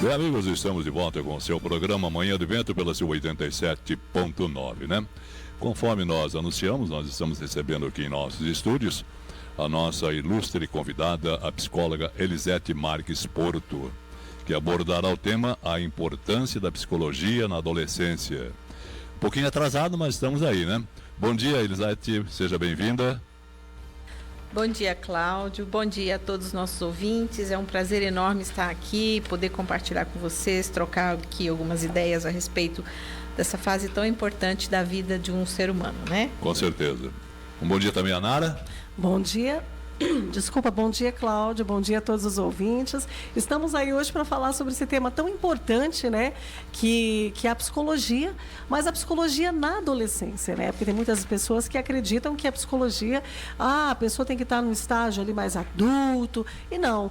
Bem, amigos, estamos de volta com o seu programa Manhã do Vento pela sua 87.9, né? Conforme nós anunciamos, nós estamos recebendo aqui em nossos estúdios a nossa ilustre convidada, a psicóloga Elisete Marques Porto, que abordará o tema A Importância da Psicologia na Adolescência. Um pouquinho atrasado, mas estamos aí, né? Bom dia, Elisete, seja bem-vinda. Bom dia, Cláudio. Bom dia a todos os nossos ouvintes. É um prazer enorme estar aqui, poder compartilhar com vocês, trocar aqui algumas ideias a respeito dessa fase tão importante da vida de um ser humano, né? Com certeza. Um bom dia também a Nara. Bom dia. Desculpa, bom dia, Cláudio, bom dia a todos os ouvintes. Estamos aí hoje para falar sobre esse tema tão importante, né, que é a psicologia, mas a psicologia na adolescência, né, porque tem muitas pessoas que acreditam que a psicologia, a pessoa tem que estar num estágio ali mais adulto, e não.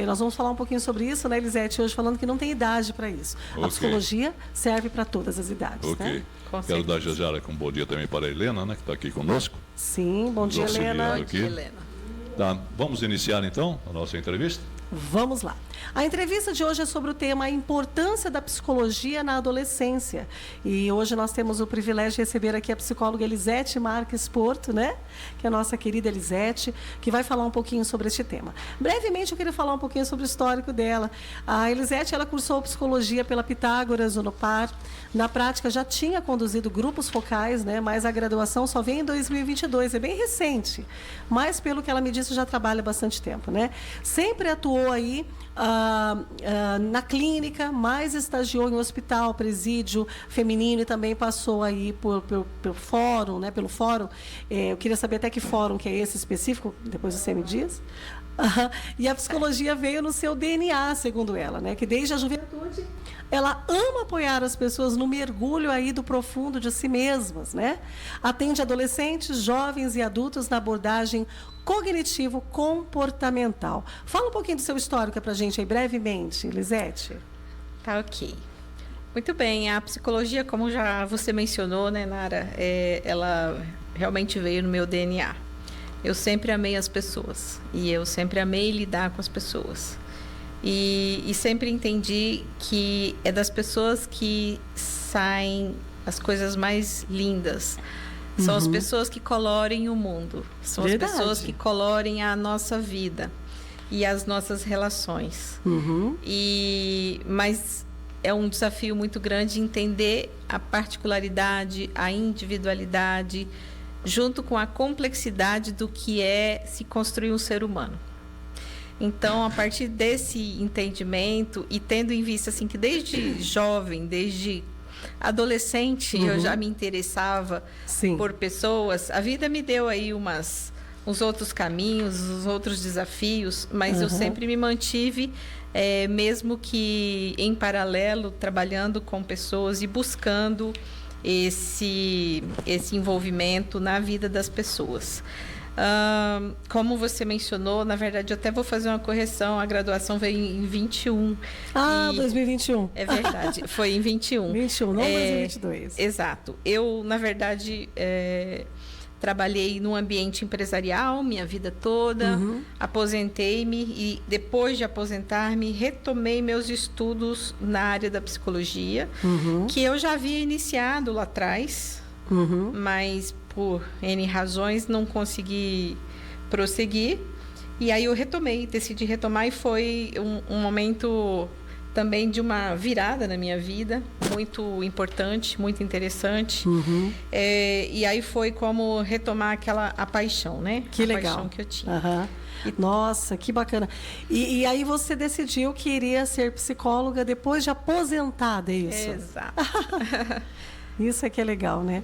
Nós vamos falar um pouquinho sobre isso, né, Elisete, hoje falando que não tem idade para isso. Okay. A psicologia serve para todas as idades, Ok. Né? Quero dar já um bom dia também para a Helena, né, que está aqui conosco. Sim, bom dia, Helena. Bom dia, Helena. Tá, vamos iniciar então a nossa entrevista? Vamos lá. A entrevista de hoje é sobre o tema A Importância da Psicologia na Adolescência. E hoje nós temos o privilégio de receber aqui a psicóloga Elisete Marques Porto, né? Que é a nossa querida Elisete, que vai falar um pouquinho sobre este tema. Brevemente, eu queria falar um pouquinho sobre o histórico dela. A Elisete, ela cursou psicologia pela Pitágoras, Unopar. Na prática, já tinha conduzido grupos focais, né? Mas a graduação só vem em 2022, é bem recente. Mas, pelo que ela me disse, já trabalha há bastante tempo, né? Sempre atuou aí na clínica, mais estagiou em hospital, presídio feminino e também passou aí pelo fórum, né? Pelo fórum. Eu queria saber até que fórum que é esse específico, depois você me diz. E a psicologia veio no seu DNA, segundo ela, né? Que desde a juventude ela ama apoiar as pessoas no mergulho aí do profundo de si mesmas, né? Atende adolescentes, jovens e adultos na abordagem cognitivo-comportamental. Fala um pouquinho do seu histórico para a gente aí, brevemente, Elisete. Tá, ok. Muito bem, a psicologia, como já você mencionou, né, Nara, ela realmente veio no meu DNA. Eu sempre amei as pessoas e eu sempre amei lidar com as pessoas. E sempre entendi que é das pessoas que saem as coisas mais lindas. São as pessoas que colorem o mundo. São Verdade. As pessoas que colorem a nossa vida e as nossas relações. Mas é um desafio muito grande entender a particularidade, a individualidade, junto com a complexidade do que é se construir um ser humano. Então, a partir desse entendimento e tendo em vista assim que desde jovem, desde adolescente, eu já me interessava por pessoas, a vida me deu aí uns outros caminhos, uns outros desafios, mas eu sempre me mantive, mesmo que em paralelo, trabalhando com pessoas e buscando esse envolvimento na vida das pessoas. Como você mencionou, na verdade, eu até vou fazer uma correção, a graduação veio em 21. 2021. É verdade, foi em 21. 21, não 2022. Exato. Eu, na verdade, trabalhei num ambiente empresarial minha vida toda, aposentei-me e depois de aposentar-me, retomei meus estudos na área da psicologia, que eu já havia iniciado lá atrás, mas por N razões não consegui prosseguir. E aí eu decidi retomar e foi um momento também de uma virada na minha vida, muito importante, muito interessante. E aí foi como retomar a paixão, né? Que legal. Paixão que eu tinha. Nossa, que bacana. E aí você decidiu que iria ser psicóloga depois de aposentada, é isso? Exato. Isso é que é legal, né?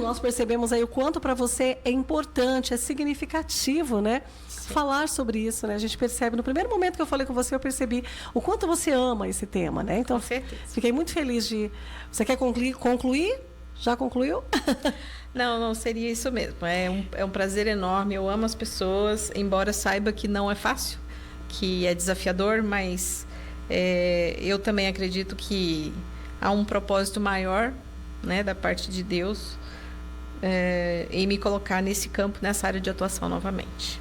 Nós percebemos aí o quanto para você é importante, é significativo, né? Falar sobre isso, né? A gente percebe, no primeiro momento que eu falei com você, eu percebi o quanto você ama esse tema, né? Então, com certeza. Fiquei muito feliz de... Você quer concluir? Já concluiu? Não, seria isso mesmo. É um prazer enorme, eu amo as pessoas, embora saiba que não é fácil, que é desafiador, mas eu também acredito que há um propósito maior, né, da parte de Deus, em me colocar nesse campo, nessa área de atuação novamente.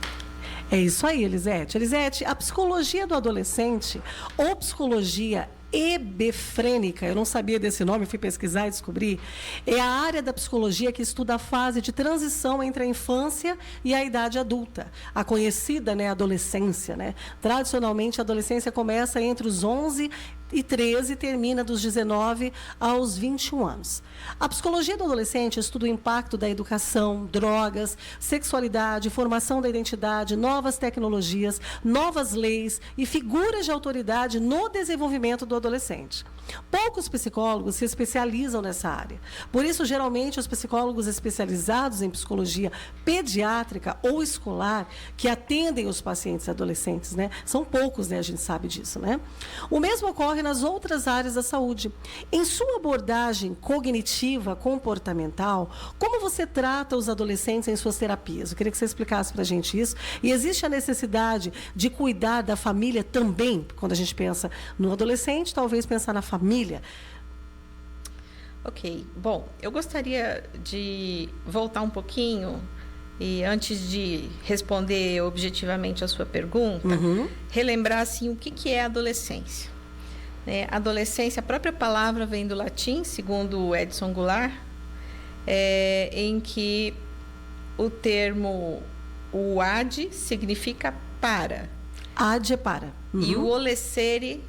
É isso aí, Elisete. Elisete, a psicologia do adolescente, ou psicologia hebefrênica, eu não sabia desse nome, fui pesquisar e descobri, é a área da psicologia que estuda a fase de transição entre a infância e a idade adulta, a conhecida, né, adolescência, né? Tradicionalmente, a adolescência começa entre os 11 e 13 e termina dos 19 aos 21 anos. A psicologia do adolescente estuda o impacto da educação, drogas, sexualidade, formação da identidade, novas tecnologias, novas leis e figuras de autoridade no desenvolvimento do adolescente. Poucos psicólogos se especializam nessa área. Por isso, geralmente, os psicólogos especializados em psicologia pediátrica ou escolar que atendem os pacientes adolescentes, né? São poucos, né? A gente sabe disso, né? O mesmo ocorre nas outras áreas da saúde. Em sua abordagem cognitiva, comportamental, como você trata os adolescentes em suas terapias? Eu queria que você explicasse para a gente isso. E existe a necessidade de cuidar da família também, quando a gente pensa no adolescente, talvez pensar na família. Ok, bom, eu gostaria de voltar um pouquinho e antes de responder objetivamente a sua pergunta, relembrar assim, o que é adolescência. Adolescência, a própria palavra vem do latim, segundo o Edson Goulart, em que o termo, o ad, significa para. Ad é para. E o olescere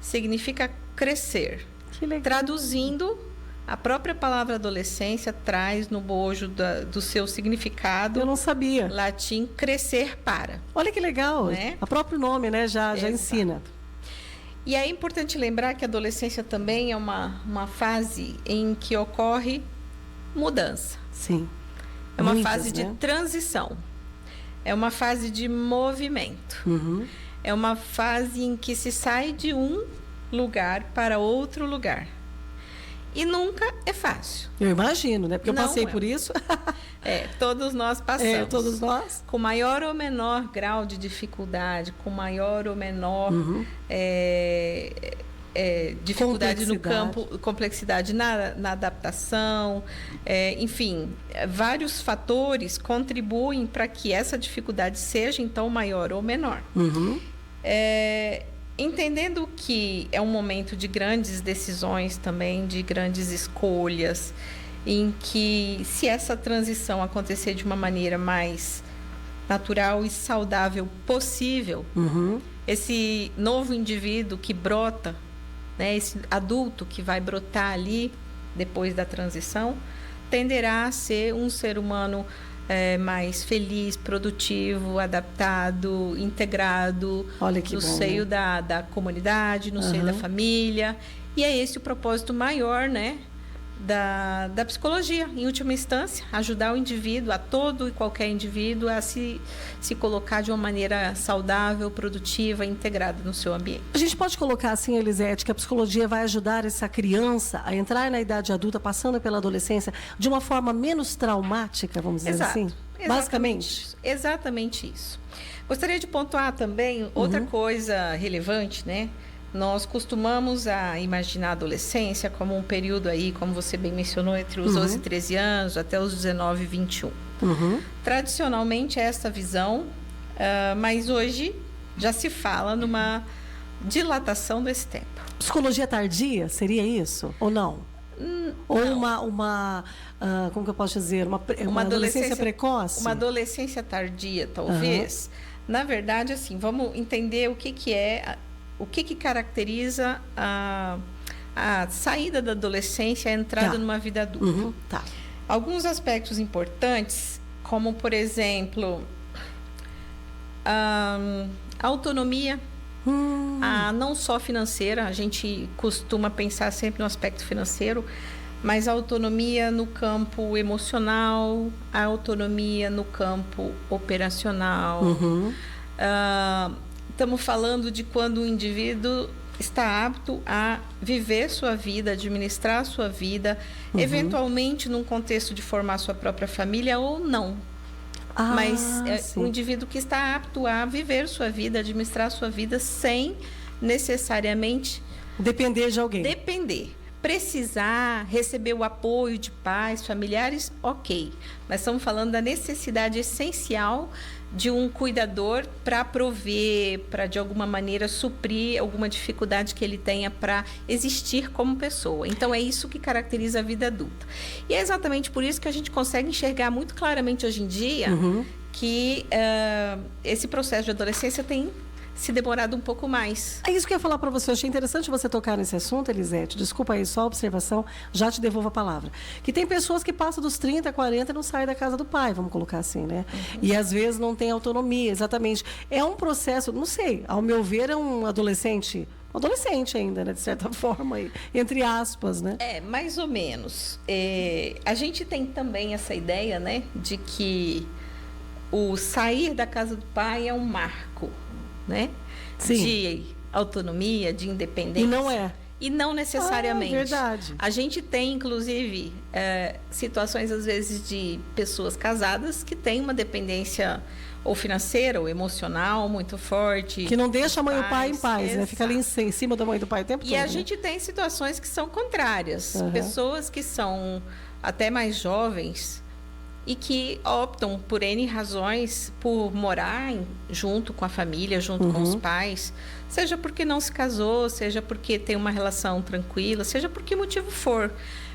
significa crescer. Que legal. Traduzindo, a própria palavra adolescência traz no bojo do seu significado. Eu não sabia. Latim, crescer para. Olha que legal. Né? O próprio nome, né, já ensina. E é importante lembrar que a adolescência também é uma fase em que ocorre mudança. Sim. É uma Muitas, fase de transição. É uma fase de movimento. É uma fase em que se sai de um lugar para outro lugar. E nunca é fácil. Eu imagino, né? Porque eu Não passei é. por isso. Todos nós passamos. Todos nós. Com maior ou menor grau de dificuldade, com maior ou menor dificuldade no campo, complexidade na adaptação, enfim, vários fatores contribuem para que essa dificuldade seja, então, maior ou menor. Entendendo que é um momento de grandes decisões também, de grandes escolhas, em que, se essa transição acontecer de uma maneira mais natural e saudável possível, esse novo indivíduo que brota, né, esse adulto que vai brotar ali depois da transição, tenderá a ser um ser humano mais feliz, produtivo, adaptado, integrado no seio da comunidade, no seio da família. E é esse o propósito maior, né, da psicologia, em última instância, ajudar o indivíduo, a todo e qualquer indivíduo, a se colocar de uma maneira saudável, produtiva, integrada no seu ambiente. A gente pode colocar assim, Elisete, que a psicologia vai ajudar essa criança a entrar na idade adulta, passando pela adolescência, de uma forma menos traumática, vamos dizer assim? Basicamente? Exatamente isso. Gostaria de pontuar também outra coisa relevante, né? Nós costumamos imaginar a adolescência como um período aí, como você bem mencionou, entre os 12 e 13 anos até os 19 e 21. Tradicionalmente é essa visão, mas hoje já se fala numa dilatação desse tempo. Psicologia tardia, seria isso? Ou não? Ou uma como que eu posso dizer? Uma adolescência precoce? Uma adolescência tardia, talvez. Na verdade, assim, vamos entender o que é... O que caracteriza a saída da adolescência, a entrada numa vida adulta? Alguns aspectos importantes, como, por exemplo, a autonomia, não só financeira, a gente costuma pensar sempre no aspecto financeiro, mas a autonomia no campo emocional, a autonomia no campo operacional. Estamos falando de quando o indivíduo está apto a viver sua vida, administrar sua vida, eventualmente num contexto de formar sua própria família ou não. Mas o indivíduo que está apto a viver sua vida, administrar sua vida sem necessariamente depender de alguém. Depender. precisar receber o apoio de pais, familiares, ok. Mas estamos falando da necessidade essencial de um cuidador para prover, para de alguma maneira suprir alguma dificuldade que ele tenha para existir como pessoa. Então é isso que caracteriza a vida adulta. E é exatamente por isso que a gente consegue enxergar muito claramente hoje em dia que esse processo de adolescência tem se demorado um pouco mais. É isso que eu ia falar para você. Eu achei interessante você tocar nesse assunto, Elisete. Desculpa aí, só a observação, já te devolvo a palavra. Que tem pessoas que passam dos 30, 40 e não saem da casa do pai, vamos colocar assim, né? E às vezes não tem autonomia, exatamente. É um processo, não sei, ao meu ver, é um adolescente ainda, né, de certa forma, entre aspas, né? Mais ou menos. A gente tem também essa ideia, né, de que o sair da casa do pai é um marco, né? Sim. De autonomia, de independência. E não é. E não necessariamente. Verdade. A gente tem, inclusive, situações, às vezes, de pessoas casadas que têm uma dependência ou financeira ou emocional muito forte. Que não deixa a mãe e o pai em paz, né? Fica ali em cima da mãe e do pai o tempo todo. E a gente tem situações que são contrárias. Pessoas que são até mais jovens e que optam por N razões por morar junto com a família, junto com os pais, seja porque não se casou, seja porque tem uma relação tranquila, seja por que motivo for,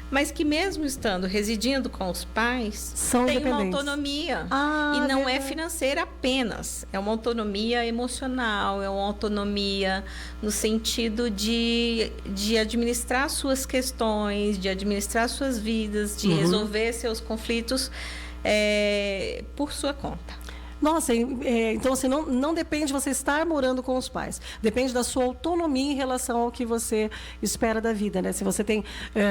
mas que mesmo estando residindo com os pais, tem uma autonomia. E não é financeira apenas, é uma autonomia emocional, é uma autonomia no sentido de administrar suas questões, de administrar suas vidas, de resolver seus conflitos por sua conta. Nossa, então assim, não depende de você estar morando com os pais. Depende da sua autonomia em relação ao que você espera da vida, né? Se você tem,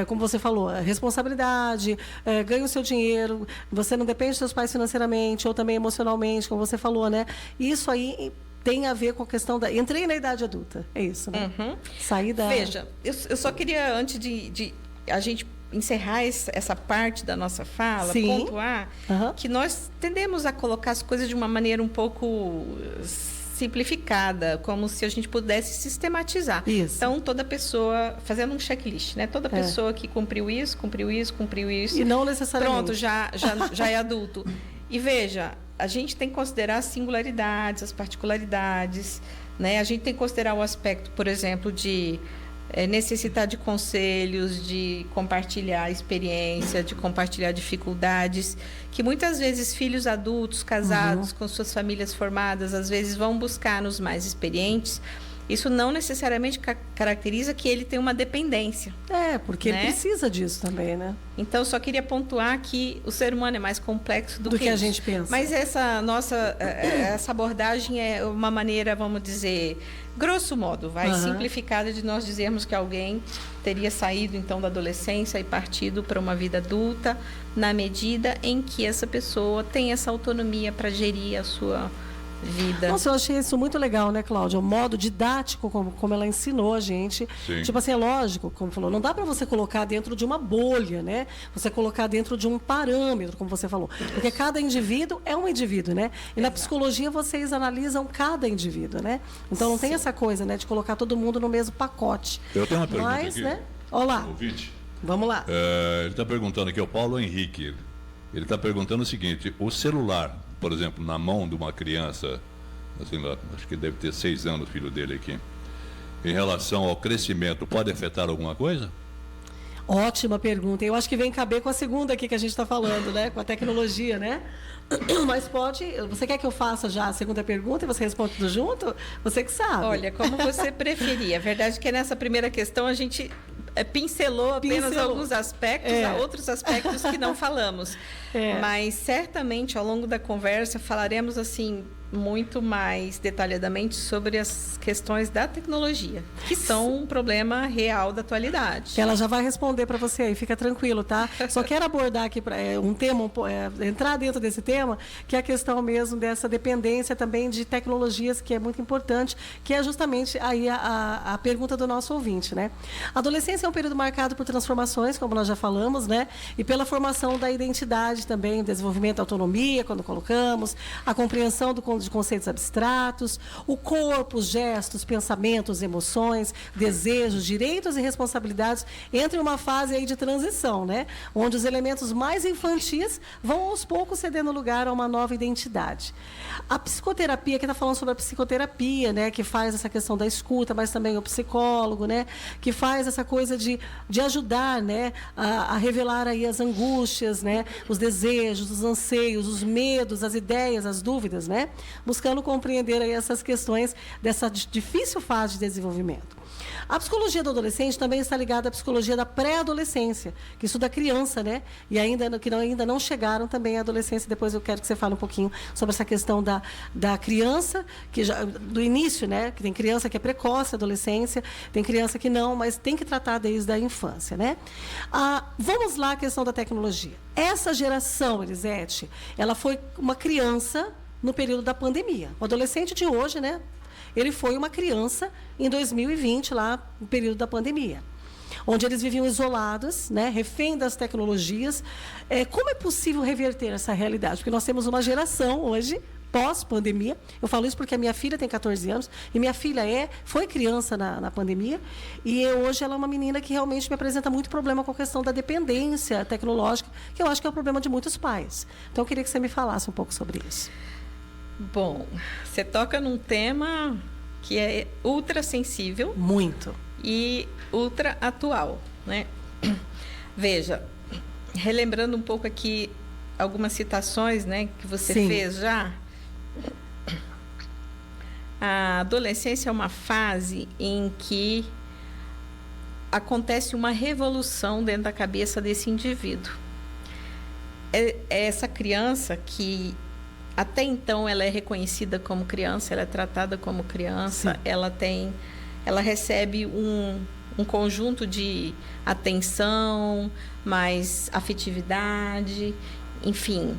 como você falou, responsabilidade, ganha o seu dinheiro, você não depende dos seus pais financeiramente ou também emocionalmente, como você falou, né? Isso aí tem a ver com a questão da... Entrei na idade adulta, é isso, né? Sair da... Veja, eu só queria, antes de a gente encerrar essa parte da nossa fala, pontuar que nós tendemos a colocar as coisas de uma maneira um pouco simplificada, como se a gente pudesse sistematizar. Isso. Então, toda pessoa, fazendo um checklist, né? Toda pessoa que cumpriu isso. E não necessariamente. Pronto, já é adulto. E veja, a gente tem que considerar as singularidades, as particularidades, né? A gente tem que considerar o aspecto, por exemplo, de necessitar de conselhos, de compartilhar experiência, de compartilhar dificuldades, que muitas vezes filhos adultos, casados, com suas famílias formadas, às vezes vão buscar nos mais experientes. Isso não necessariamente caracteriza que ele tem uma dependência. Porque ele precisa disso também, né? Então, eu só queria pontuar que o ser humano é mais complexo do que a gente pensa. Mas essa abordagem é uma maneira, vamos dizer, grosso modo, simplificada de nós dizermos que alguém teria saído, então, da adolescência e partido para uma vida adulta, na medida em que essa pessoa tem essa autonomia para gerir a sua vida. Nossa, eu achei isso muito legal, né, Cláudia? O modo didático, como ela ensinou a gente. Sim. Tipo assim, é lógico, como falou, não dá para você colocar dentro de uma bolha, né? Você colocar dentro de um parâmetro, como você falou. Porque cada indivíduo é um indivíduo, né? E na psicologia vocês analisam cada indivíduo, né? Então não tem essa coisa, né, de colocar todo mundo no mesmo pacote. Eu tenho uma pergunta aqui. Né? Olá. Ouvinte. Vamos lá. Ele está perguntando aqui, o Paulo Henrique. Ele está perguntando o seguinte: o celular, por exemplo, na mão de uma criança, assim, acho que deve ter 6 anos, o filho dele aqui, em relação ao crescimento, pode afetar alguma coisa? Ótima pergunta. Eu acho que vem caber com a segunda aqui que a gente está falando, né? Com a tecnologia, né? Mas pode... Você quer que eu faça já a segunda pergunta e você responde tudo junto? Você que sabe. Olha, como você preferir. A verdade é que nessa primeira questão a gente pincelou apenas alguns aspectos, há outros aspectos que não falamos. Mas certamente ao longo da conversa falaremos assim muito mais detalhadamente sobre as questões da tecnologia, que são um problema real da atualidade. Ela já vai responder para você aí, fica tranquilo, tá? Só quero abordar aqui um tema, entrar dentro desse tema, que é a questão mesmo dessa dependência também de tecnologias, que é muito importante, que é justamente aí a pergunta do nosso ouvinte, né? A adolescência é um período marcado por transformações, como nós já falamos, né? E pela formação da identidade também, desenvolvimento da autonomia, quando colocamos, a compreensão do de conceitos abstratos, o corpo, os gestos, pensamentos, emoções, desejos, direitos e responsabilidades, entra em uma fase aí de transição, né? Onde os elementos mais infantis vão aos poucos cedendo lugar a uma nova identidade. A psicoterapia, que está falando sobre a psicoterapia, né? Que faz essa questão da escuta, mas também o psicólogo, né? Que faz essa coisa de ajudar, né? A revelar aí as angústias, né? Os desejos, os anseios, os medos, as ideias, as dúvidas, né? Buscando compreender aí essas questões dessa difícil fase de desenvolvimento. A psicologia do adolescente também está ligada à psicologia da pré-adolescência, que estuda a criança, né? E ainda não chegaram também à adolescência. Depois eu quero que você fale um pouquinho sobre essa questão da criança, do início, né? Que tem criança que é precoce, adolescência, tem criança que não, mas tem que tratar desde a infância, né? Vamos lá à questão da tecnologia. Essa geração, Elisete, ela foi uma criança no período da pandemia. O adolescente de hoje, né? Ele foi uma criança em 2020, lá no período da pandemia, onde eles viviam isolados, né, refém das tecnologias. Como é possível reverter essa realidade? Porque nós temos uma geração hoje, pós-pandemia. Eu falo isso porque a minha filha tem 14 anos e minha filha foi criança na pandemia, e hoje ela é uma menina que realmente me apresenta muito problema com a questão da dependência tecnológica, que eu acho que é o problema de muitos pais. Então, eu queria que você me falasse um pouco sobre isso. Bom, você toca num tema que é ultra sensível. Muito. E ultra atual, né? Veja, relembrando um pouco aqui algumas citações, né, que você Sim. fez já. A adolescência é uma fase em que acontece uma revolução dentro da cabeça desse indivíduo. É essa criança que até então ela é reconhecida como criança, ela é tratada como criança. Sim. Ela recebe um conjunto de atenção, mais afetividade, enfim,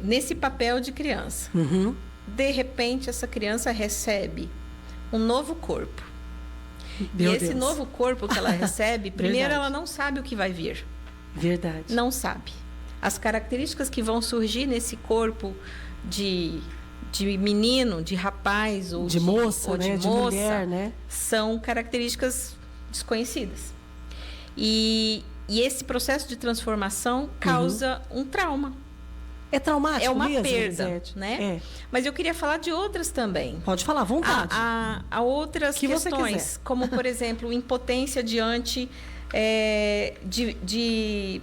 nesse papel de criança. Uhum. De repente, essa criança recebe um novo corpo. Meu e esse Deus. novo corpo que ela recebe, primeiro Verdade. ela não sabe o que vai vir. Verdade. Não sabe. As características que vão surgir nesse corpo de menino, de rapaz ou de moça, ou né? de moça, mulher, né? são características desconhecidas. E esse processo de transformação causa um trauma. É traumático É uma mesmo, perda, Elisete? né? É. Mas eu queria falar de outras também. Pode falar, à vontade. Há outras Que você questões, quiser. como, por exemplo, impotência diante de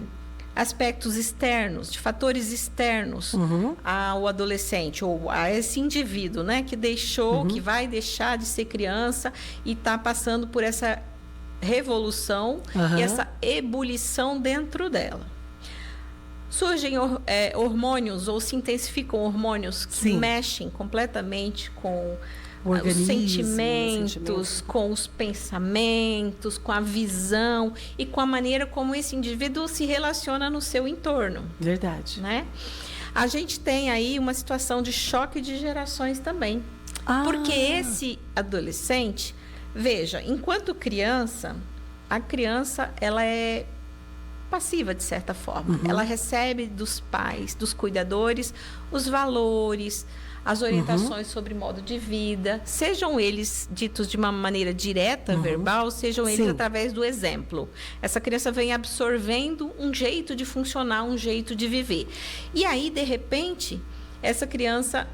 aspectos externos, de fatores externos ao adolescente ou a esse indivíduo, né, que deixou, que vai deixar de ser criança e está passando por essa revolução e essa ebulição dentro dela. Surgem hormônios ou se intensificam hormônios que Sim. mexem completamente com os organismo, sentimentos, com os pensamentos, com a visão e com a maneira como esse indivíduo se relaciona no seu entorno. Verdade. Né? A gente tem aí uma situação de choque de gerações também. Porque esse adolescente, veja, enquanto criança, a criança ela é passiva, de certa forma. Ela recebe dos pais, dos cuidadores, os valores, as orientações sobre modo de vida, sejam eles ditos de uma maneira direta, verbal, sejam eles através do exemplo. Essa criança vem absorvendo um jeito de funcionar, um jeito de viver. E aí, de repente, essa criança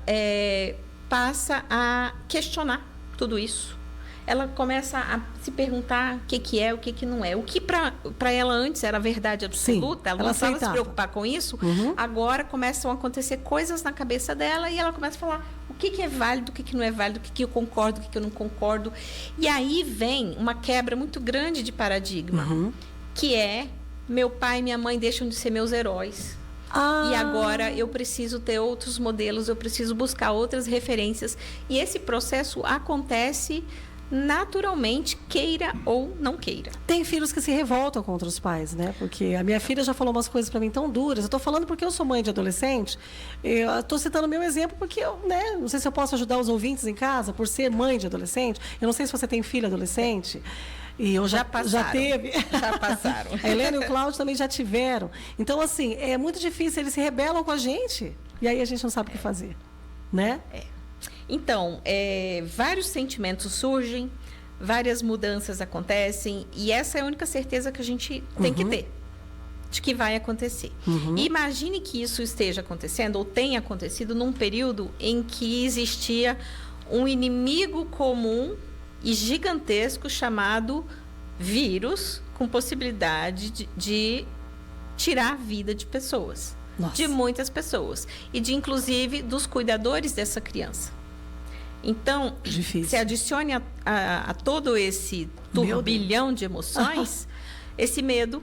passa a questionar tudo isso. Ela começa a se perguntar o que é, o que não é. O que para ela antes era verdade absoluta, ela não precisava se preocupar com isso. Agora começam a acontecer coisas na cabeça dela e ela começa a falar o que é válido, o que não é válido, o que eu concordo, o que eu não concordo. E aí vem uma quebra muito grande de paradigma, que é meu pai e minha mãe deixam de ser meus heróis. E agora eu preciso ter outros modelos, eu preciso buscar outras referências. E esse processo acontece naturalmente, queira ou não queira. Tem filhos que se revoltam contra os pais, né? Porque a minha filha já falou umas coisas para mim tão duras. Eu estou falando porque eu sou mãe de adolescente. Eu estou citando o meu exemplo porque eu, né? Não sei se eu posso ajudar os ouvintes em casa por ser mãe de adolescente. Eu não sei se você tem filho adolescente. E eu já teve. Já passaram. A Helena e o Cláudio também já tiveram. Então, assim, é muito difícil. Eles se rebelam com a gente. E aí a gente não sabe o que fazer. né? Então, vários sentimentos surgem, várias mudanças acontecem, e essa é a única certeza que a gente tem que ter, de que vai acontecer. E imagine que isso esteja acontecendo, ou tenha acontecido, num período em que existia um inimigo comum e gigantesco chamado vírus, com possibilidade de tirar a vida de pessoas. Nossa. De muitas pessoas. E de, inclusive, dos cuidadores dessa criança. Então, Difícil. se adicione a todo esse turbilhão de emoções, esse medo,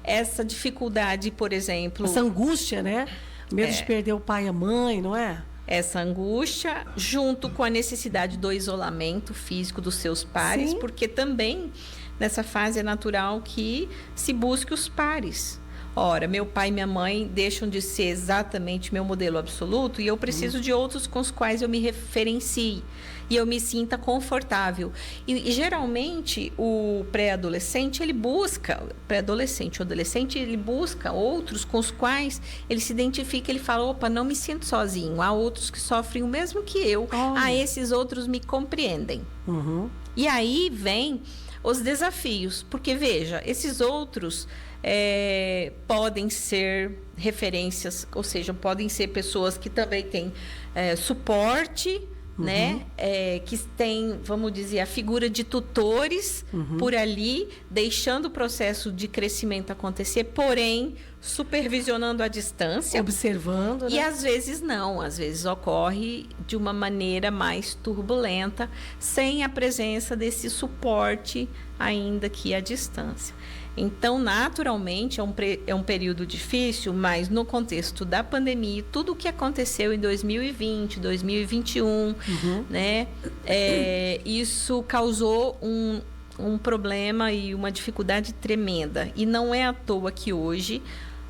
essa dificuldade, por exemplo... Essa angústia, né? Medo de perder o pai e a mãe, não é? Essa angústia, junto com a necessidade do isolamento físico dos seus pares, Sim. porque também nessa fase é natural que se busque os pares. Ora, meu pai e minha mãe deixam de ser exatamente meu modelo absoluto e eu preciso de outros com os quais eu me referencie e eu me sinta confortável. E geralmente o pré-adolescente, ele busca, pré-adolescente ou adolescente, ele busca outros com os quais ele se identifica, ele fala, opa, não me sinto sozinho, há outros que sofrem o mesmo que eu, esses outros me compreendem. E aí vem os desafios, porque veja, esses outros podem ser referências, ou seja, podem ser pessoas que também têm suporte, né? Que têm, vamos dizer, a figura de tutores por ali, deixando o processo de crescimento acontecer, porém supervisionando à distância. Observando, né? E às vezes não, às vezes ocorre de uma maneira mais turbulenta, sem a presença desse suporte, ainda que à distância. Então, naturalmente, é um período difícil, mas no contexto da pandemia, tudo o que aconteceu em 2020, 2021, né, isso causou um problema e uma dificuldade tremenda. E não é à toa que hoje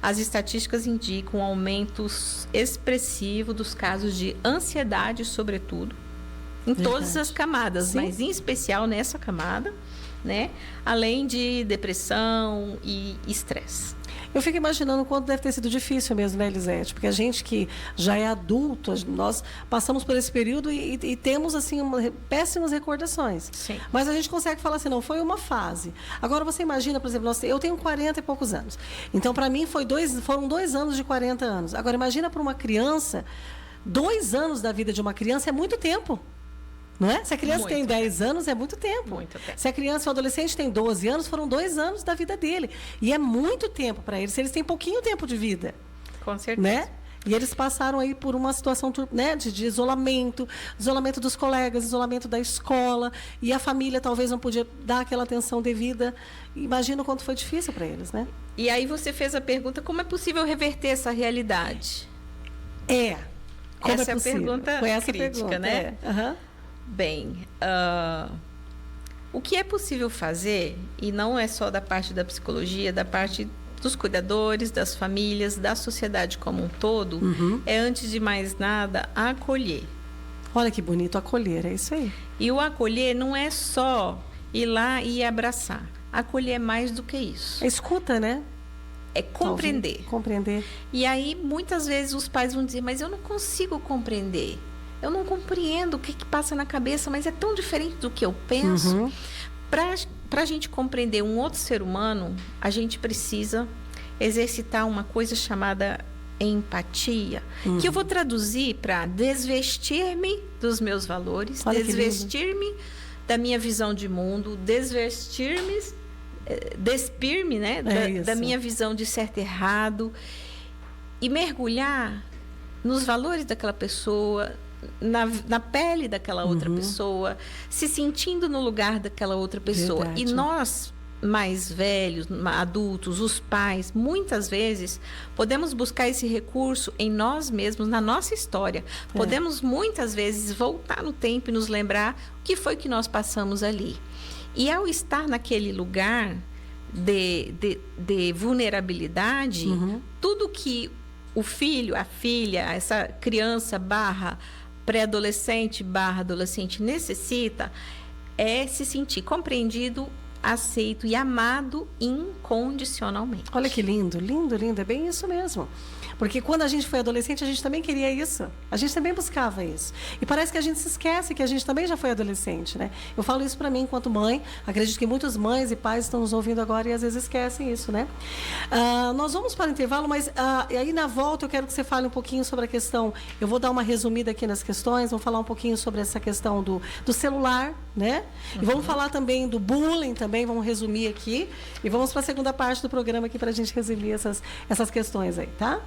as estatísticas indicam um aumento expressivo dos casos de ansiedade, sobretudo, em todas as camadas, Sim. mas em especial nessa camada, né? Além de depressão e estresse. Eu fico imaginando o quanto deve ter sido difícil mesmo, né, Elisete? Porque a gente que já é adulto, nós passamos por esse período e temos, assim, péssimas recordações. Sim. Mas a gente consegue falar assim, não, foi uma fase. Agora, você imagina, por exemplo, eu tenho 40 e poucos anos. Então, para mim, foram 2 anos de 40 anos. Agora, imagina para uma criança, 2 anos da vida de uma criança é muito tempo. Não é? Se a criança tem 10 anos, é muito tempo. Muito tempo. Se a criança ou adolescente tem 12 anos, foram 2 anos da vida dele. E é muito tempo para eles. Se eles têm pouquinho tempo de vida. Com certeza. Né? E eles passaram aí por uma situação, né, de isolamento dos colegas, isolamento da escola. E a família talvez não podia dar aquela atenção devida. Imagina o quanto foi difícil para eles, né? E aí você fez a pergunta, como é possível reverter essa realidade? Como essa é a possível? pergunta Foi essa crítica, pergunta, né? Aham. Bem, o que é possível fazer, e não é só da parte da psicologia, da parte dos cuidadores, das famílias, da sociedade como um todo, é, antes de mais nada, acolher. Olha que bonito, acolher, é isso aí. E o acolher não é só ir lá e abraçar. Acolher é mais do que isso. É escuta, né? É compreender. Talvez, compreender. E aí, muitas vezes, os pais vão dizer, mas eu não consigo compreender. Eu não compreendo o que passa na cabeça, mas é tão diferente do que eu penso. Para a gente compreender um outro ser humano, a gente precisa exercitar uma coisa chamada empatia, que eu vou traduzir para desvestir-me dos meus valores, Olha que desvestir-me da minha visão de mundo, despir-me, né, da minha visão de certo e errado, e mergulhar nos valores daquela pessoa, na pele daquela outra pessoa, se sentindo no lugar daquela outra pessoa. Verdade. E nós, mais velhos, adultos, os pais, muitas vezes podemos buscar esse recurso em nós mesmos, na nossa história. Podemos muitas vezes voltar no tempo e nos lembrar o que foi que nós passamos ali. E ao estar naquele lugar de vulnerabilidade, tudo que o filho, a filha, essa criança pré-adolescente adolescente necessita é se sentir compreendido, aceito e amado incondicionalmente. Olha que lindo, lindo, lindo. É bem isso mesmo. Porque quando a gente foi adolescente, a gente também queria isso. A gente também buscava isso. E parece que a gente se esquece que a gente também já foi adolescente, né? Eu falo isso para mim enquanto mãe. Acredito que muitas mães e pais estão nos ouvindo agora e às vezes esquecem isso, né? Nós vamos para o intervalo, mas e aí na volta eu quero que você fale um pouquinho sobre a questão. Eu vou dar uma resumida aqui nas questões, vou falar um pouquinho sobre essa questão do celular, né? E vamos falar também do bullying também, vamos resumir aqui. E vamos para a segunda parte do programa aqui para a gente resumir essas questões aí, tá?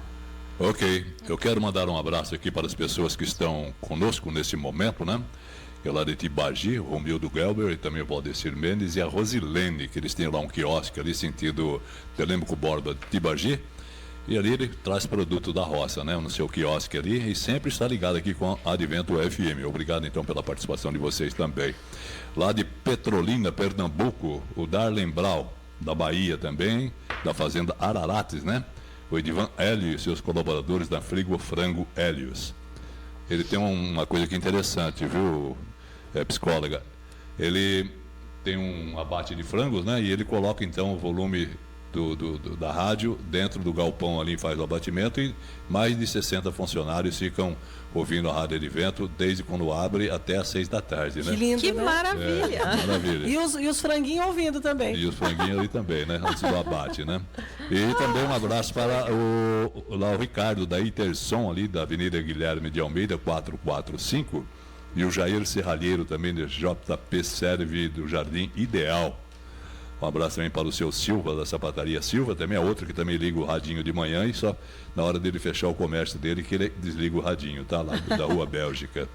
Ok, eu quero mandar um abraço aqui para as pessoas que estão conosco nesse momento, né? Eu lá de Tibagi, o Romildo Gelber e também o Valdecir Mendes e a Rosilene, que eles têm lá um quiosque ali, sentido Telêmaco Borba de Tibagi. E ali ele traz produto da roça, né? No seu quiosque ali e sempre está ligado aqui com a Advento FM. Obrigado então pela participação de vocês também. Lá de Petrolina, Pernambuco, o Darlen Brau, da Bahia também, da Fazenda Ararates, né? O Edivan Hélio e seus colaboradores da Frigo Frango Hélios. Ele tem uma coisa aqui interessante, viu, psicóloga? Ele tem um abate de frangos, né? E ele coloca então o volume da rádio dentro do galpão ali, faz o abatimento e mais de 60 funcionários ficam ouvindo a Rádio Advento desde quando abre até às 6 da tarde, né? Que lindo, Que né? maravilha! Maravilha. E os franguinhos ouvindo também. E os franguinhos ali também, né? Antes do abate, né? E também um abraço para o Ricardo da Iterson ali da Avenida Guilherme de Almeida, 445, e o Jair Serralheiro também da JP Serve do Jardim Ideal. Um abraço também para o seu Silva, da Sapataria Silva, também é outro que também liga o radinho de manhã e só na hora dele fechar o comércio dele que ele desliga o radinho, tá? Lá da Rua Bélgica.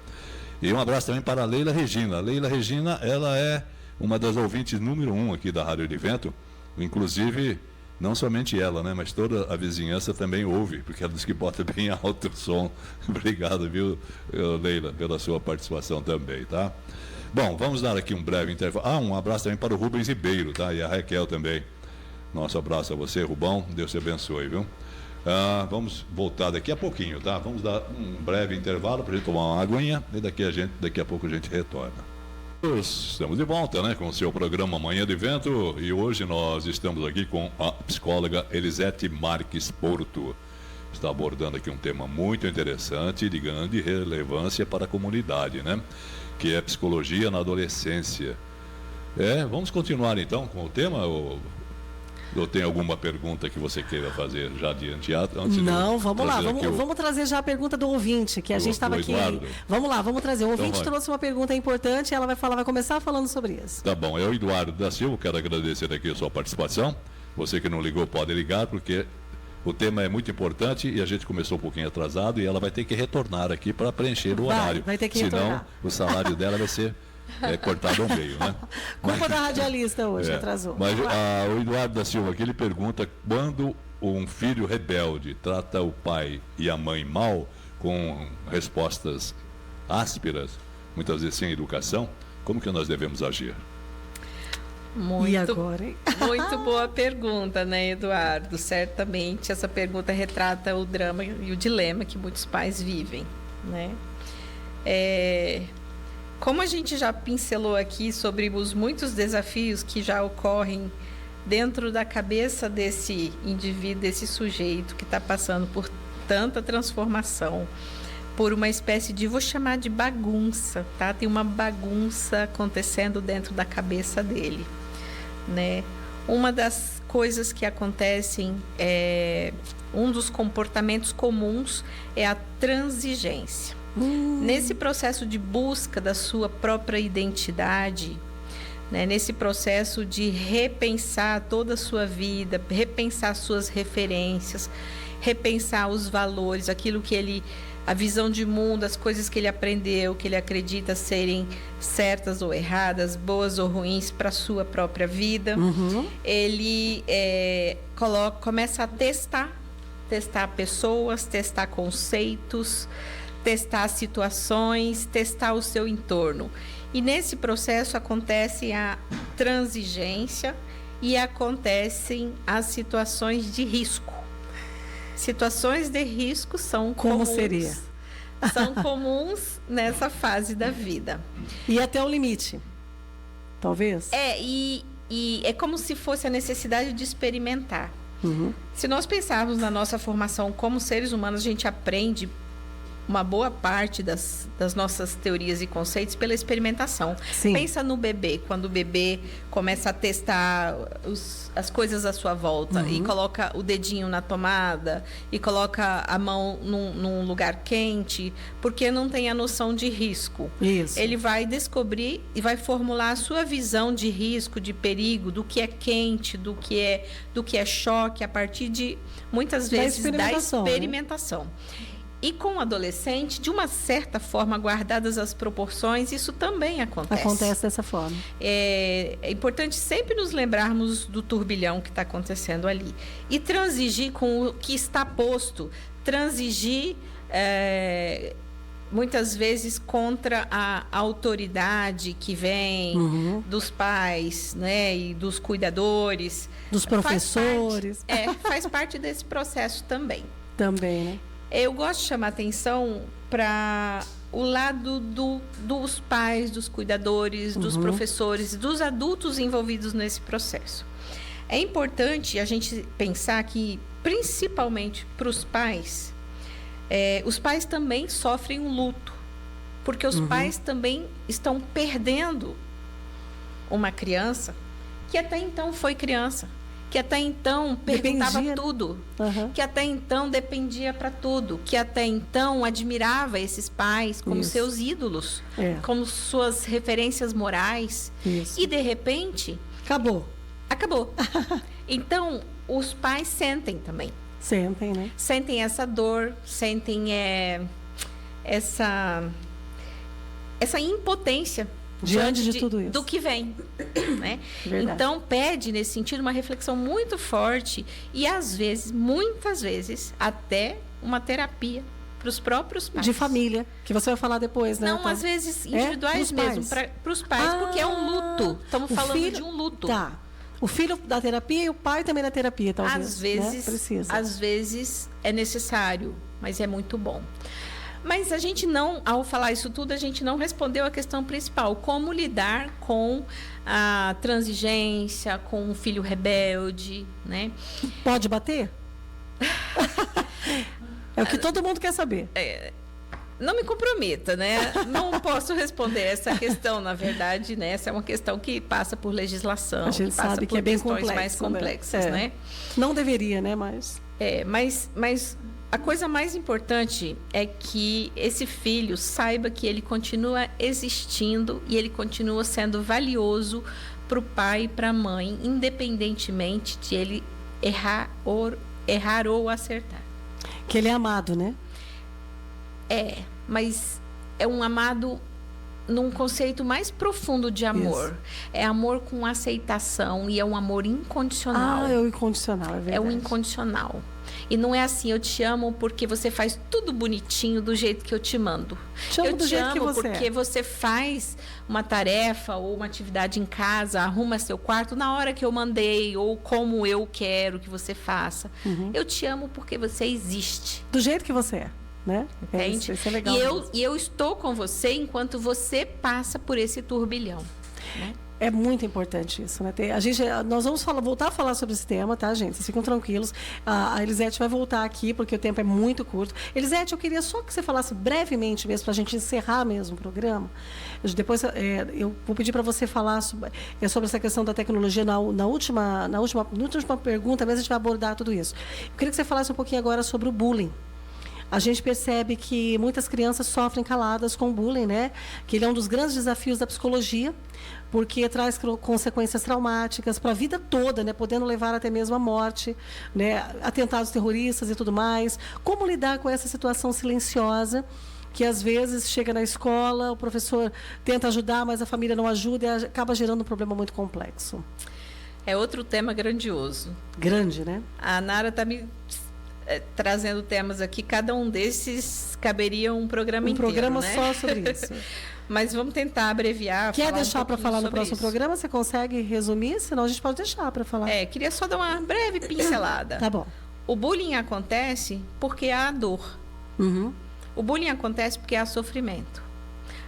E um abraço também para a Leila Regina. A Leila Regina, ela é uma das ouvintes número 1 aqui da Rádio Advento, inclusive não somente ela, né? Mas toda a vizinhança também ouve, porque ela diz que bota bem alto o som. Obrigado, viu, Leila, pela sua participação também, tá? Bom, vamos dar aqui um breve intervalo. Um abraço também para o Rubens Ribeiro, tá? E a Raquel também. Nosso abraço a você, Rubão. Deus te abençoe, viu? Vamos voltar daqui a pouquinho, tá? Vamos dar um breve intervalo para a gente tomar uma aguinha e daqui a pouco a gente retorna. Estamos de volta, né? Com o seu programa Manhã de Vento e hoje nós estamos aqui com a psicóloga Elisete Marques Porto. Está abordando aqui um tema muito interessante e de grande relevância para a comunidade, né? Que é psicologia na adolescência. Vamos continuar então com o tema ou tem alguma pergunta que você queira fazer já de antes? Não, vamos lá, vamos trazer já a pergunta do ouvinte, que a gente estava aqui. Vamos lá, vamos trazer. O ouvinte trouxe uma pergunta importante e ela vai começar falando sobre isso. Tá bom, é o Eduardo da Silva, quero agradecer aqui a sua participação. Você que não ligou pode ligar, porque o tema é muito importante e a gente começou um pouquinho atrasado e ela vai ter que retornar aqui para preencher o horário. Vai ter que Senão, retornar. O salário dela vai ser cortado ao meio, né? Culpa da radialista hoje, atrasou. Mas o Eduardo da Silva aqui, ele pergunta quando um filho rebelde trata o pai e a mãe mal, com respostas ásperas, muitas vezes sem educação, como que nós devemos agir? E agora, hein? Muito boa pergunta, né, Eduardo? Certamente essa pergunta retrata o drama e o dilema que muitos pais vivem, né? Como a gente já pincelou aqui sobre os muitos desafios que já ocorrem dentro da cabeça desse indivíduo, desse sujeito que está passando por tanta transformação, por uma espécie de, vou chamar de bagunça, tá? Tem uma bagunça acontecendo dentro da cabeça dele, né? Uma das coisas que acontecem, um dos comportamentos comuns é a transigência. Nesse processo de busca da sua própria identidade, né, nesse processo de repensar toda a sua vida, repensar suas referências, repensar os valores, aquilo que a visão de mundo, as coisas que ele aprendeu, que ele acredita serem certas ou erradas, boas ou ruins para a sua própria vida. Ele começa a testar pessoas, testar conceitos, testar situações, testar o seu entorno. E nesse processo acontece a transigência e acontecem as situações de risco. Situações de risco são Como comuns, seria? São comuns nessa fase da vida. E até o limite, talvez? E é como se fosse a necessidade de experimentar. Se nós pensarmos na nossa formação como seres humanos, a gente aprende uma boa parte das nossas teorias e conceitos pela experimentação. Sim. Pensa no bebê, quando o bebê começa a testar as coisas à sua volta e coloca o dedinho na tomada e coloca a mão num lugar quente, porque não tem a noção de risco. Isso. Ele vai descobrir e vai formular a sua visão de risco, de perigo, do que é quente, do que é choque, a partir de, muitas vezes, da experimentação. E com o adolescente, de uma certa forma, guardadas as proporções, isso também acontece. Acontece dessa forma. É importante sempre nos lembrarmos do turbilhão que está acontecendo ali. E transigir com o que está posto. Transigir, muitas vezes, contra a autoridade que vem dos pais, né, e dos cuidadores. Dos professores. Faz parte desse processo também. Também, né? Eu gosto de chamar atenção para o lado dos pais, dos cuidadores, dos professores, dos adultos envolvidos nesse processo. É importante a gente pensar que, principalmente para os pais também sofrem um luto, porque os pais também estão perdendo uma criança que até então foi criança, que até então perguntava tudo, que até então dependia para tudo, que até então admirava esses pais como seus ídolos, como suas referências morais. E, de repente... Acabou. Então, os pais sentem também. Sentem, né? Sentem essa dor, sentem essa impotência diante de tudo isso, do que vem, né? Então pede nesse sentido uma reflexão muito forte e às vezes, muitas vezes, até uma terapia para os próprios pais. De família, que você vai falar depois, né? Não, às vezes individuais mesmo, para os pais, porque é um luto. Estamos falando de um luto. Tá. O filho da terapia e o pai também da terapia, talvez. Às vezes, né? Precisa. Às vezes é necessário, mas é muito bom. Mas a gente não, ao falar isso tudo, a gente não respondeu a questão principal. Como lidar com a transigência, com o filho rebelde, né? Pode bater? É o que todo mundo quer saber. Não me comprometa, né? Não posso responder essa questão, na verdade, né? Essa é uma questão que passa por legislação, a gente que passa sabe por que é bem questões complexo, mais complexas, né? Não deveria, né? Mas a coisa mais importante é que esse filho saiba que ele continua existindo e ele continua sendo valioso para o pai e para a mãe, independentemente de ele errar ou acertar. Que ele é amado, né? Mas é um amado num conceito mais profundo de amor. Isso. É amor com aceitação e é um amor incondicional. É o incondicional, é verdade. É o incondicional. E não é assim, eu te amo porque você faz tudo bonitinho do jeito que eu te mando. Eu te amo porque você faz uma tarefa ou uma atividade em casa, arruma seu quarto na hora que eu mandei ou como eu quero que você faça. Eu te amo porque você existe. Do jeito que você é. Né? Entende? Isso é legal. E eu estou com você enquanto você passa por esse turbilhão. Né? É muito importante isso, né? Nós vamos voltar a falar sobre esse tema, tá, gente? Vocês ficam tranquilos. A Elisete vai voltar aqui, porque o tempo é muito curto. Elisete, eu queria só que você falasse brevemente mesmo, para a gente encerrar mesmo o programa. Depois eu vou pedir para você falar sobre essa questão da tecnologia na última pergunta, mas a gente vai abordar tudo isso. Eu queria que você falasse um pouquinho agora sobre o bullying. A gente percebe que muitas crianças sofrem caladas com bullying, né? Que ele é um dos grandes desafios da psicologia, porque traz consequências traumáticas para a vida toda, né? Podendo levar até mesmo à morte, né? Atentados terroristas e tudo mais. Como lidar com essa situação silenciosa, que às vezes chega na escola, o professor tenta ajudar, mas a família não ajuda e acaba gerando um problema muito complexo. É outro tema grandioso. Grande, né? A Nara está me trazendo temas aqui, cada um desses caberia um programa inteiro, Um programa né? só sobre isso. Mas vamos tentar abreviar. Quer deixar para falar no próximo programa? Você consegue resumir? Senão a gente pode deixar para falar. Queria só dar uma breve pincelada. Tá bom. O bullying acontece porque há dor. O bullying acontece porque há sofrimento.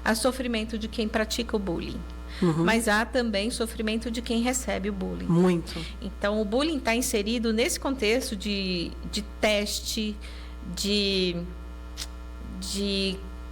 Há sofrimento de quem pratica o bullying. mas há também sofrimento de quem recebe o bullying. Muito. Então, o bullying está inserido nesse contexto de teste, de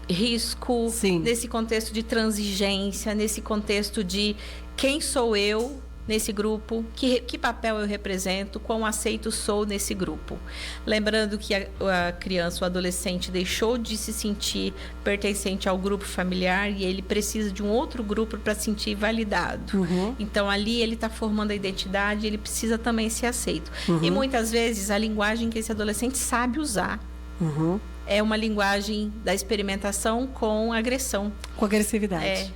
risco, Sim. nesse contexto de transigência, nesse contexto de quem sou eu nesse grupo, que papel eu represento, quão aceito sou nesse grupo. Lembrando que a criança, o adolescente, deixou de se sentir pertencente ao grupo familiar e ele precisa de um outro grupo para se sentir validado. Então, ali ele está formando a identidade, ele precisa também ser aceito. E muitas vezes a linguagem que esse adolescente sabe usar é uma linguagem da experimentação com agressão. Com agressividade.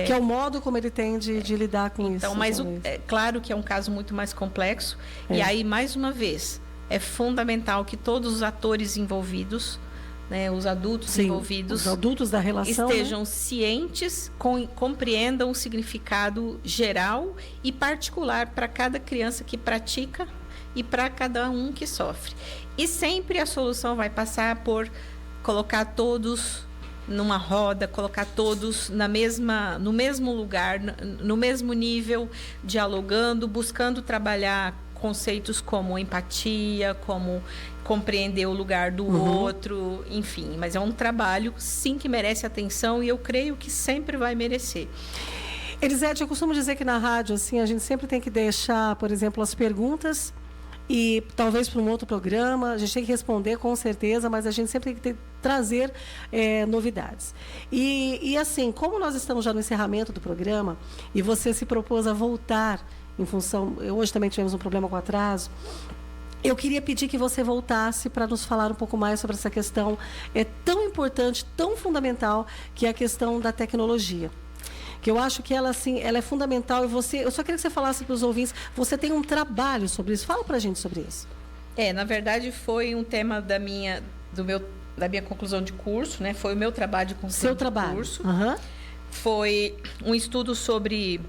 Que é o modo como ele tem de lidar com isso. Então, mas é claro que é um caso muito mais complexo. E aí, mais uma vez, é fundamental que todos os atores envolvidos, né, os adultos envolvidos, os adultos da relação, estejam cientes, compreendam o significado geral e particular para cada criança que pratica e para cada um que sofre. E sempre a solução vai passar por colocar todos numa roda, colocar todos no mesmo lugar, no mesmo nível, dialogando, buscando trabalhar conceitos como empatia, como compreender o lugar do outro, enfim. Mas é um trabalho, sim, que merece atenção e eu creio que sempre vai merecer. Elisete, eu costumo dizer que na rádio, assim, a gente sempre tem que deixar, por exemplo, as perguntas e talvez para um outro programa, a gente tem que responder com certeza, mas a gente sempre tem que trazer novidades. E assim, como nós estamos já no encerramento do programa e você se propôs a voltar em função... Hoje também tivemos um problema com atraso. Eu queria pedir que você voltasse para nos falar um pouco mais sobre essa questão tão importante, tão fundamental, que é a questão da tecnologia. Que eu acho que ela, assim, ela é fundamental. Eu só queria que você falasse para os ouvintes, você tem um trabalho sobre isso. Fala para a gente sobre isso. Na verdade, foi um tema da minha conclusão de curso, né? Foi o meu trabalho de conclusão de curso. Foi um estudo sobre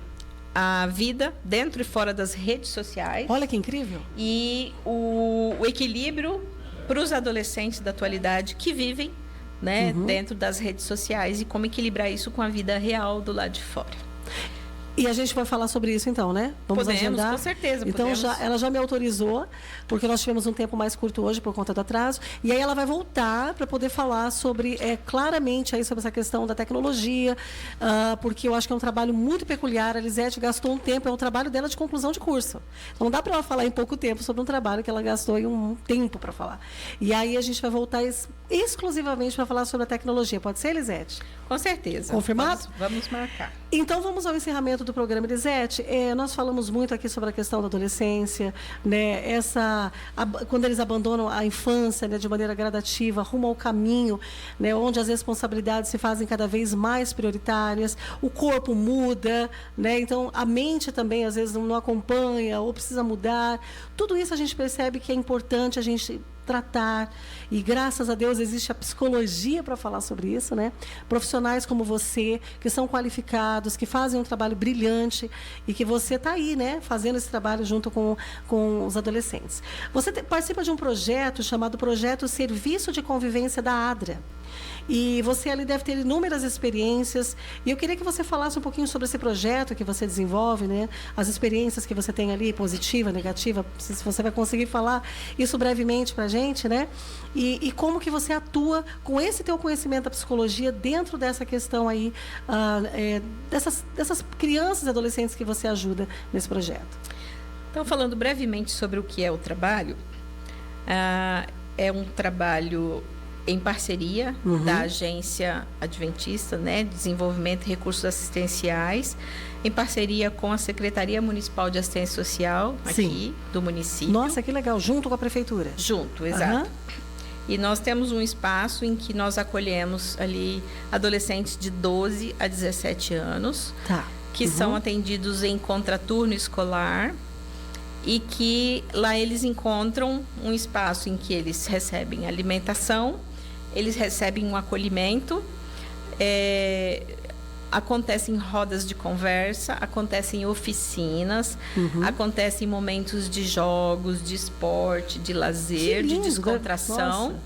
a vida dentro e fora das redes sociais. Olha que incrível. E o equilíbrio para os adolescentes da atualidade que vivem, né, dentro das redes sociais e como equilibrar isso com a vida real do lado de fora. E a gente vai falar sobre isso então, né? Vamos agendar? Com certeza. Então, ela já me autorizou, porque nós tivemos um tempo mais curto hoje por conta do atraso. E aí ela vai voltar para poder falar sobre, claramente, aí, sobre essa questão da tecnologia, porque eu acho que é um trabalho muito peculiar. A Elisete gastou um tempo, é o trabalho dela de conclusão de curso. Então, não dá para ela falar em pouco tempo sobre um trabalho que ela gastou em um tempo para falar. E aí a gente vai voltar exclusivamente para falar sobre a tecnologia. Pode ser, Elisete? Com certeza. Confirmado? Vamos marcar. Então, vamos ao encerramento do programa, Elisete. Nós falamos muito aqui sobre a questão da adolescência, né? Quando eles abandonam a infância, né, de maneira gradativa, rumo ao caminho, né, onde as responsabilidades se fazem cada vez mais prioritárias, o corpo muda, né? Então, a mente também, às vezes, não acompanha ou precisa mudar. Tudo isso a gente percebe que é importante a gente tratar, e graças a Deus existe a psicologia para falar sobre isso, né? Profissionais como você, que são qualificados, que fazem um trabalho brilhante e que você está aí, né? Fazendo esse trabalho junto com os adolescentes. Você participa de um projeto chamado Projeto Serviço de Convivência da ADRA. E você ali deve ter inúmeras experiências. E eu queria que você falasse um pouquinho sobre esse projeto que você desenvolve, né? As experiências que você tem ali, positiva, negativa, se você vai conseguir falar isso brevemente para a gente, né? E como que você atua com esse teu conhecimento da psicologia dentro dessa questão aí, dessas crianças e adolescentes que você ajuda nesse projeto. Então, falando brevemente sobre o que é o trabalho, é um trabalho em parceria da Agência Adventista, né, de Desenvolvimento e Recursos Assistenciais, em parceria com a Secretaria Municipal de Assistência Social aqui do município. Nossa, que legal, junto com a prefeitura. Junto, exato. E nós temos um espaço em que nós acolhemos ali adolescentes de 12 a 17 anos, que são atendidos em contraturno escolar, e que lá eles encontram um espaço em que eles recebem alimentação, eles recebem um acolhimento, acontecem rodas de conversa, acontecem oficinas, acontecem momentos de jogos, de esporte, de lazer, de descontração. Nossa.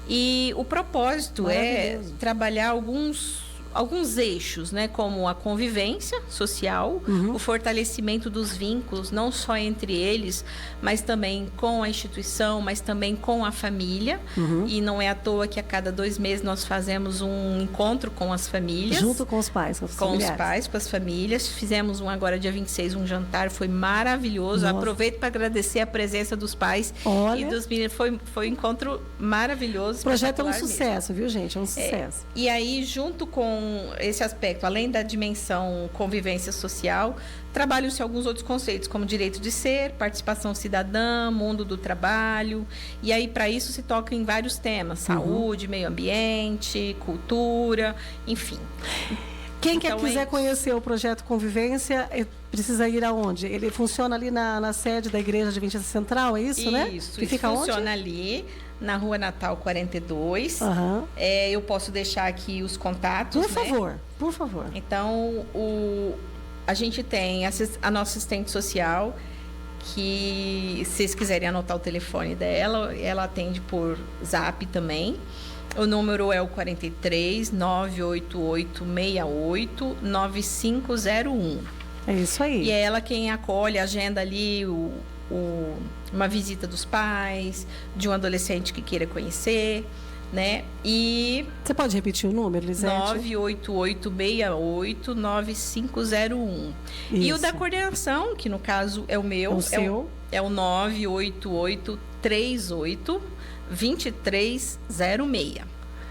E o propósito é trabalhar alguns alguns eixos, né, como a convivência social, o fortalecimento dos vínculos, não só entre eles, mas também com a instituição, mas também com a família. E não é à toa que a cada 2 meses nós fazemos um encontro com as famílias. Junto com os pais, com os pais, com as famílias. Fizemos um agora dia 26, um jantar, foi maravilhoso. Nossa. Aproveito para agradecer a presença dos pais e dos meninos. Foi um encontro maravilhoso. O projeto é um sucesso, mesmo. Viu, gente? É um sucesso. E aí, junto com esse aspecto, além da dimensão convivência social, trabalham-se alguns outros conceitos, como direito de ser, participação cidadã, mundo do trabalho. E aí, para isso, se toca em vários temas: saúde, meio ambiente, cultura, enfim. Quem Então, quiser conhecer o projeto Convivência, precisa ir aonde? Ele funciona ali na sede da Igreja Adventista Central, é isso, né? Isso, que fica funciona onde? ali, na Rua Natal 42. Eu posso deixar aqui os contatos, Por favor, por favor. Então, a gente tem a nossa assistente social, que, se vocês quiserem anotar o telefone dela, ela atende por Zap também. O número é o 43 988 68 9501. É isso aí. E é ela quem acolhe, agenda ali uma visita dos pais, de um adolescente que queira conhecer, né? E você pode repetir o número, Lisete? 988 68 9501. E o da coordenação, que no caso é o meu, o seu. É o 988 38 2306.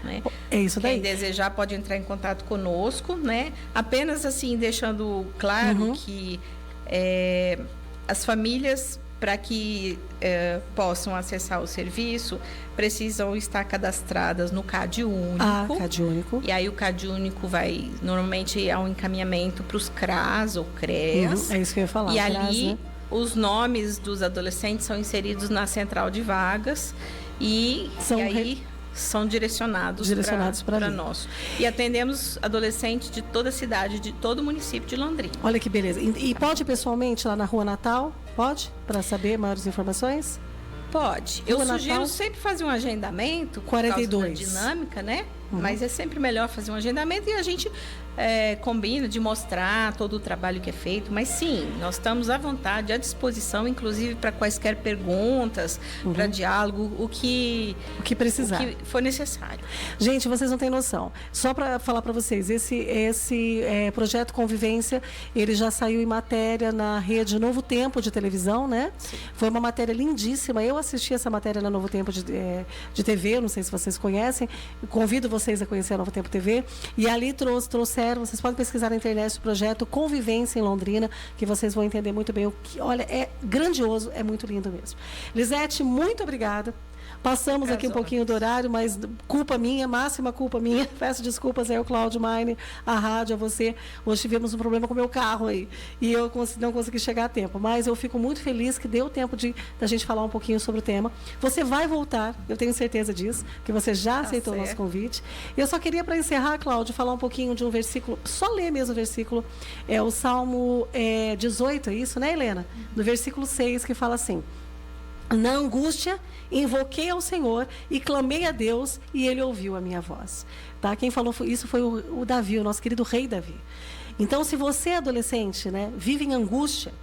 Né? É isso daí. Quem desejar pode entrar em contato conosco, né? Apenas assim, deixando claro que as famílias, para que possam acessar o serviço, precisam estar cadastradas no CAD Único. CAD Único. E aí o CAD Único vai, normalmente, é um encaminhamento para os CRAS ou CREAS. É isso que eu ia falar. E CRAS, ali, né? os nomes dos adolescentes são inseridos na central de vagas e aí são direcionados para nós. E atendemos adolescentes de toda a cidade, de todo o município de Londrina. Olha que beleza. E pode pessoalmente lá na Rua Natal? Pode? Para saber maiores informações? Pode. Eu sugiro sempre fazer um agendamento, 42. Por causa da dinâmica, né? Mas é sempre melhor fazer um agendamento e a gente combina de mostrar todo o trabalho que é feito. Mas sim, nós estamos à vontade, à disposição, inclusive para quaisquer perguntas, para diálogo, o que precisar. O que for necessário. Gente, vocês não têm noção. Só para falar para vocês, esse projeto Convivência, ele já saiu em matéria na rede Novo Tempo de televisão, né? Sim. Foi uma matéria lindíssima. Eu assisti essa matéria na Novo Tempo de TV, não sei se vocês conhecem. Convido vocês a conhecer a Novo Tempo TV. E ali trouxeram, vocês podem pesquisar na internet o projeto Convivência em Londrina, que vocês vão entender muito bem. Olha, é grandioso, é muito lindo mesmo. Lisete, muito obrigada. Passamos aqui um pouquinho do horário, mas culpa minha, máxima culpa minha. Peço desculpas aí ao Cláudio Maine, à rádio, a você. Hoje tivemos um problema com o meu carro aí e eu não consegui chegar a tempo. Mas eu fico muito feliz que deu tempo da gente falar um pouquinho sobre o tema. Você vai voltar, eu tenho certeza disso, que você já aceitou o nosso convite. Eu só queria, para encerrar, Cláudio, falar um pouquinho de um versículo, só ler mesmo o versículo. É o Salmo 18, é isso, né, Helena? No versículo 6, que fala assim: na angústia, invoquei ao Senhor e clamei a Deus e Ele ouviu a minha voz. Tá? Quem falou isso foi o Davi, o nosso querido rei Davi. Então, se você é adolescente, né, vive em angústia,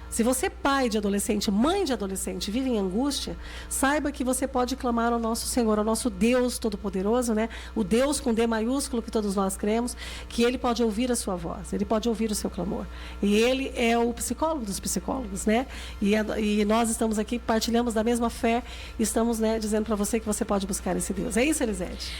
se você é pai de adolescente, mãe de adolescente, vive em angústia, saiba que você pode clamar ao nosso Senhor, ao nosso Deus Todo-Poderoso, né? O Deus com D maiúsculo que todos nós cremos, que Ele pode ouvir a sua voz, Ele pode ouvir o seu clamor. E Ele é o psicólogo dos psicólogos, né? E nós estamos aqui, partilhamos da mesma fé, estamos, né, dizendo para você que você pode buscar esse Deus. É isso, Elisete?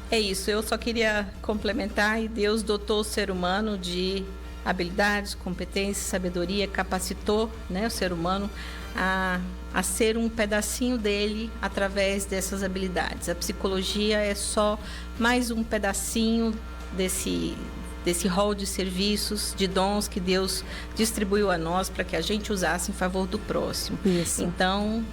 É isso, eu só queria complementar, e Deus dotou o ser humano de habilidades, competências, sabedoria, capacitou, né, o ser humano a ser um pedacinho dele através dessas habilidades. A psicologia é só mais um pedacinho desse rol de serviços, de dons que Deus distribuiu a nós para que a gente usasse em favor do próximo. Isso. Então,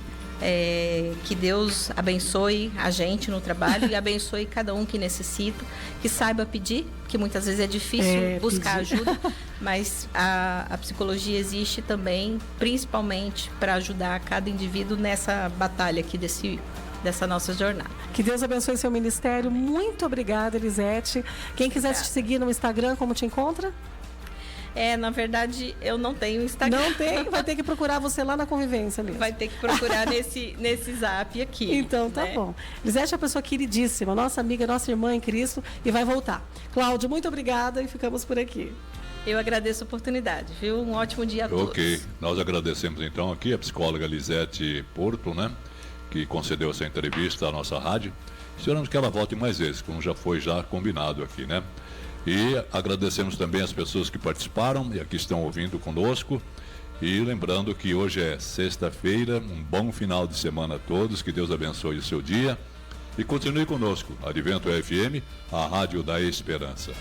que Deus abençoe a gente no trabalho e abençoe cada um que necessita, que saiba pedir, que muitas vezes é difícil buscar ajuda, mas a psicologia existe também, principalmente para ajudar cada indivíduo nessa batalha aqui desse dessa nossa jornada. Que Deus abençoe seu ministério. Muito obrigada, Elisete. Quem quiser te seguir no Instagram, como te encontra? Na verdade, eu não tenho Instagram. Não tem? Vai ter que procurar você lá na Convivência mesmo. Vai ter que procurar nesse zap aqui. Então, tá bom. Elisete é uma pessoa queridíssima, nossa amiga, nossa irmã em Cristo, e vai voltar. Cláudio, muito obrigada e ficamos por aqui. Eu agradeço a oportunidade, viu? Um ótimo dia a todos. Ok. Nós agradecemos então aqui a psicóloga Elisete Porto, né? Que concedeu essa entrevista à nossa rádio. Esperamos que ela volte mais vezes, como já foi combinado aqui, né? E agradecemos também as pessoas que participaram e aqui estão ouvindo conosco. E lembrando que hoje é sexta-feira, um bom final de semana a todos, que Deus abençoe o seu dia. E continue conosco, Advento FM, a Rádio da Esperança.